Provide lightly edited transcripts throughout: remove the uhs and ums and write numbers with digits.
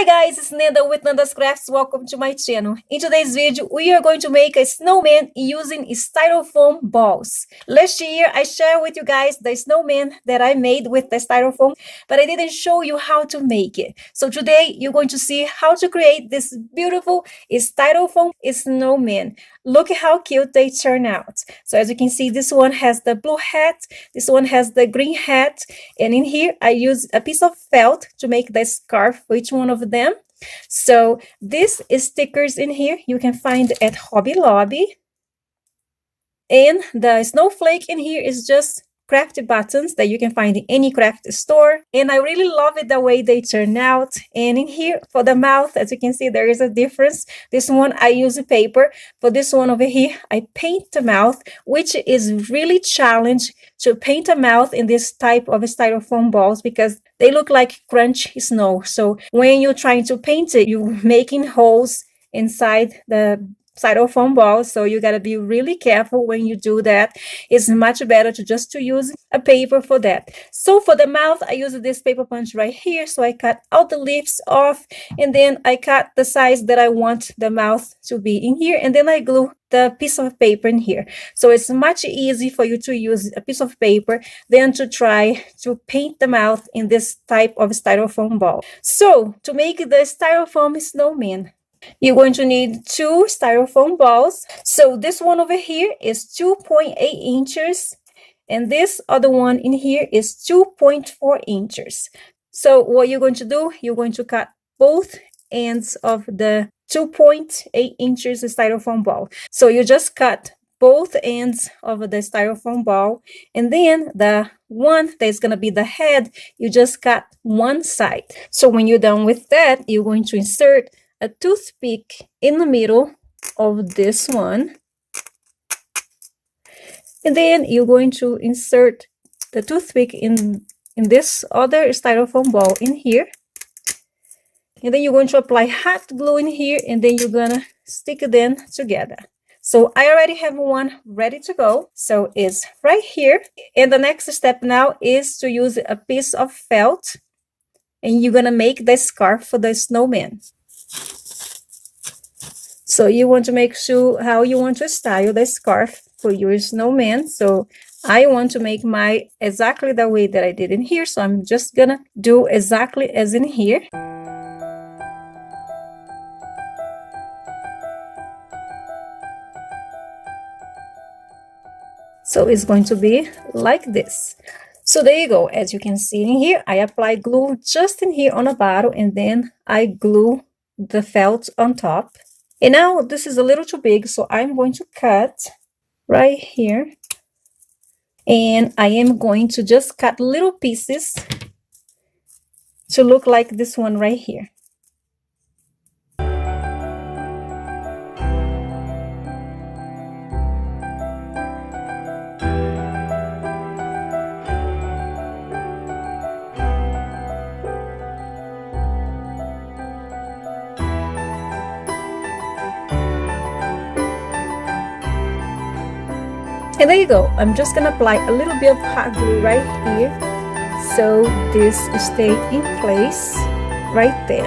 guys, it's Nanda with Nanda's Crafts. Welcome to my channel. In today's video, we are going to make a snowman using styrofoam balls. Last year, I shared with you guys the snowman that I made with the styrofoam, but I didn't show you how to make it. So today, you're going to see how to create this beautiful styrofoam snowman. Look at how cute they turn out. So as you can see, this one has the blue hat, this one has the green hat, and in here I use a piece of felt to make the scarf for each one of them. So these stickers in here you can find at Hobby Lobby, and the snowflake in here is just craft buttons that you can find in any craft store, and I really love it the way they turn out. And in here for the mouth, as you can see, there is a difference. This one I use paper. For this one over here, I paint the mouth, which is really challenge to paint a mouth in this type of styrofoam balls because they look like crunchy snow. So when you're trying to paint it, you're making holes inside the styrofoam balls, so you got to be really careful when you do that. It's much better to use a paper for that. So for the mouth, I use this paper punch right here. So I cut all the leaves off, and then I cut the size that I want the mouth to be in here, and then I glue the piece of paper in here. So it's much easier for you to use a piece of paper than to try to paint the mouth in this type of styrofoam ball. So to make the styrofoam snowman, you're going to need 2 styrofoam balls. So this one over here is 2.8 inches, and this other one in here is 2.4 inches. So what you're going to do, you're going to cut both ends of the 2.8 inches styrofoam ball. So you just cut both ends of the styrofoam ball, and then the one that's going to be the head, you just cut one side. So when you're done with that, you're going to insert a toothpick in the middle of this one, and then you're going to insert the toothpick in this other styrofoam ball in here, and then you're going to apply hot glue in here, and then you're gonna stick them together. So I already have one ready to go, so it's right here. And the next step now is to use a piece of felt, and you're gonna make the scarf for the snowman. So you want to make sure how you want to style the scarf for your snowman. So I want to make my exactly the way that I did in here. So I'm just gonna do exactly as in here. So it's going to be like this. So there you go. As you can see in here, I apply glue just in here on the bottom, and then I glue the felt on top. And now this is a little too big, so I'm going to cut right here, and I am going to just cut little pieces to look like this one right here. And there you go. I'm just gonna apply a little bit of hot glue right here so this stay in place right there.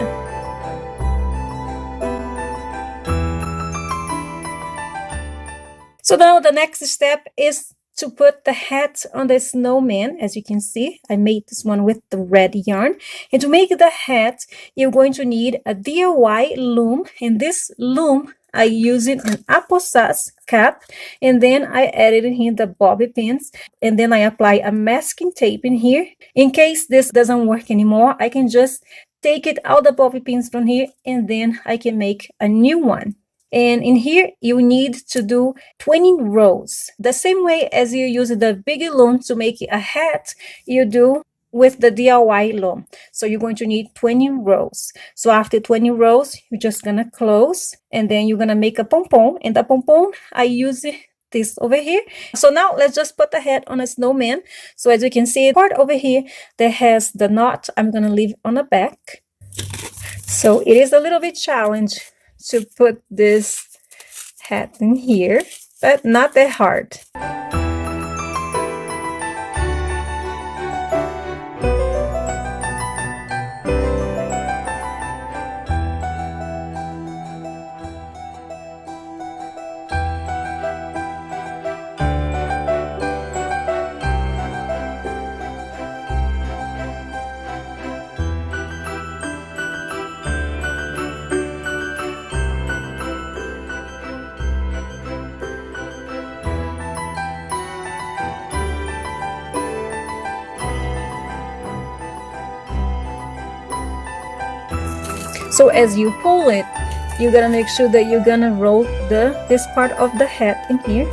So now the next step is to put the hat on the snowman. As you can see, I made this one with the red yarn. And to make the hat, you're going to need a DIY loom, and this loom I using an applesauce cap, and then I added in here the bobby pins, and then I apply a masking tape in here. In case this doesn't work anymore, I can just take it out the bobby pins from here, and then I can make a new one. And in here, you need to do 20 rows. The same way as you use the big loom to make a hat, you do with the DIY loom. So you're going to need 20 rows. So after 20 rows, you're just gonna close, and then you're gonna make a pom-pom. And the pom-pom, I use this over here. So now let's just put the head on a snowman. So as you can see, part over here that has the knot, I'm gonna leave on the back. So it is a little bit challenge to put this hat in here, but not that hard. So as you pull it, you're gonna make sure that you're gonna roll this part of the hat in here.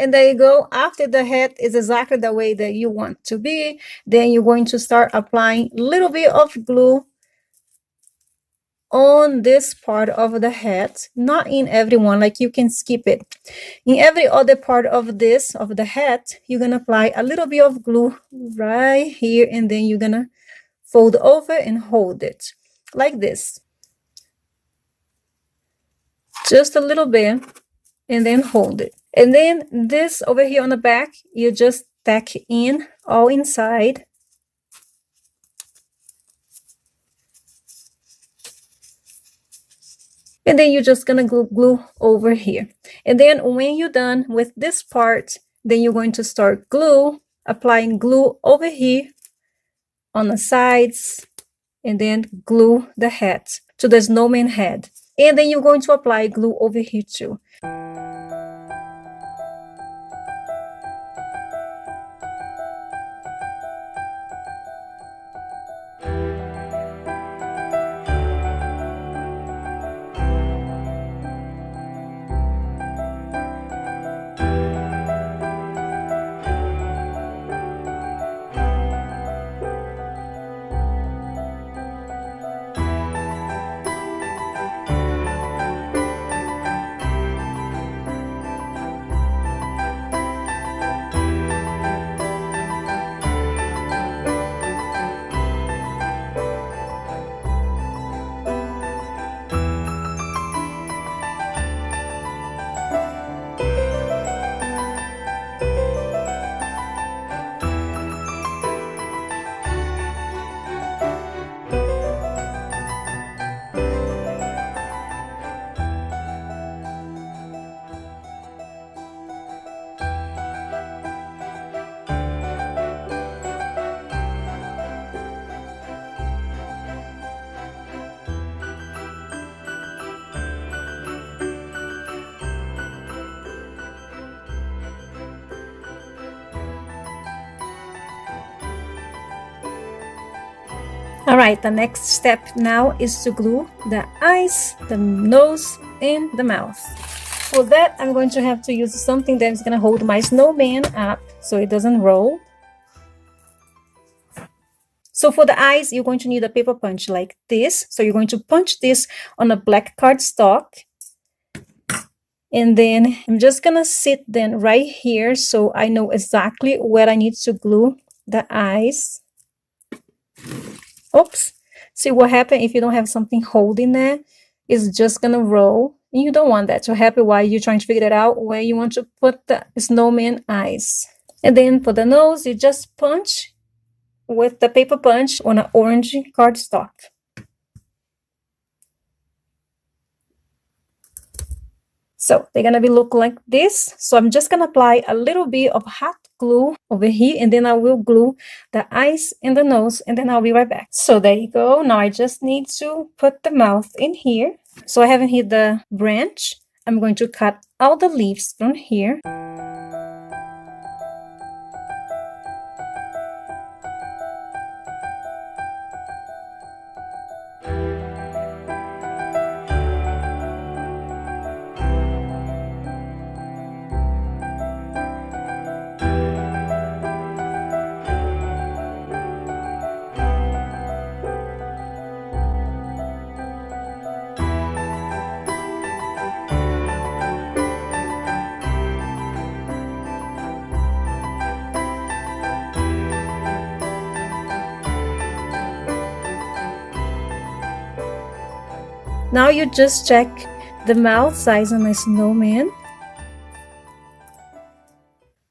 And there you go. After the hat is exactly the way that you want to be, then you're going to start applying a little bit of glue on this part of the hat, not in every one, like you can skip it. In every other part of the hat, you're gonna apply a little bit of glue right here, and then you're gonna fold over and hold it like this. Just a little bit, and then hold it. And then this over here on the back, you just tack in all inside. And then you're just gonna glue over here. And then when you're done with this part, then you're going to start applying glue over here on the sides, and then glue the hat to the snowman head. And then you're going to apply glue over here too. All right, the next step now is to glue the eyes, the nose, and the mouth. For that, I'm going to have to use something that's going to hold my snowman up so it doesn't roll. So for the eyes, you're going to need a paper punch like this. So you're going to punch this on a black cardstock. And then I'm just going to sit then right here so I know exactly where I need to glue the eyes. Oops. See what happens if you don't have something holding there? It's just gonna roll. And you don't want that to happen while you're trying to figure it out where you want to put the snowman eyes. And then for the nose, you just punch with the paper punch on an orange cardstock. So they're gonna be look like this. So I'm just gonna apply a little bit of hot glue over here, and then I will glue the eyes and the nose, and then I'll be right back. So there you go. Now I just need to put the mouth in here. So I haven't hit the branch. I'm going to cut all the leaves from here. Now you just check the mouth size on my snowman.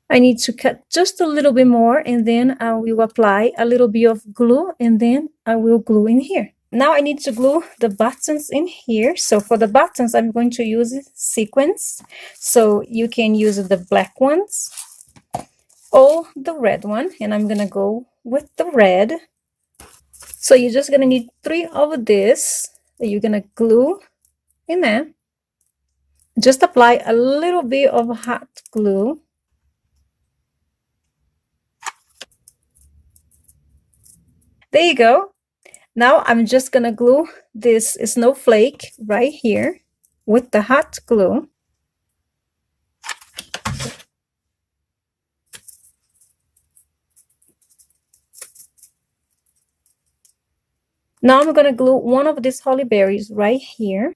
I need to cut just a little bit more, and then I will apply a little bit of glue, and then I will glue in here. Now I need to glue the buttons in here. So for the buttons, I'm going to use sequins. So you can use the black ones or the red one, and I'm gonna go with the red. So you're just gonna need 3 of this that you're gonna glue in there. Just apply a little bit of hot glue. There you go. Now I'm just gonna glue this snowflake right here with the hot glue. Now I'm gonna glue one of these holly berries right here.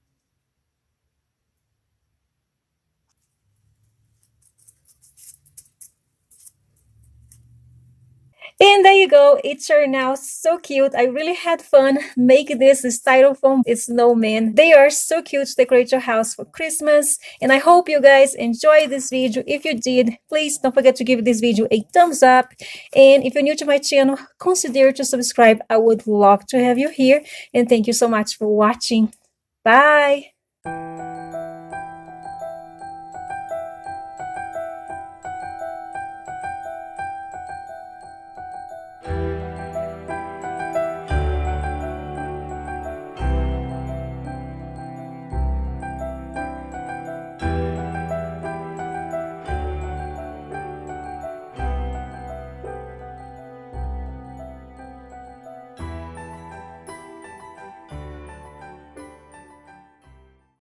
And there you go. It turned out so cute. I really had fun making this styrofoam snowman. They are so cute to decorate your house for Christmas. And I hope you guys enjoyed this video. If you did, please don't forget to give this video a thumbs up. And if you're new to my channel, consider to subscribe. I would love to have you here. And thank you so much for watching. Bye.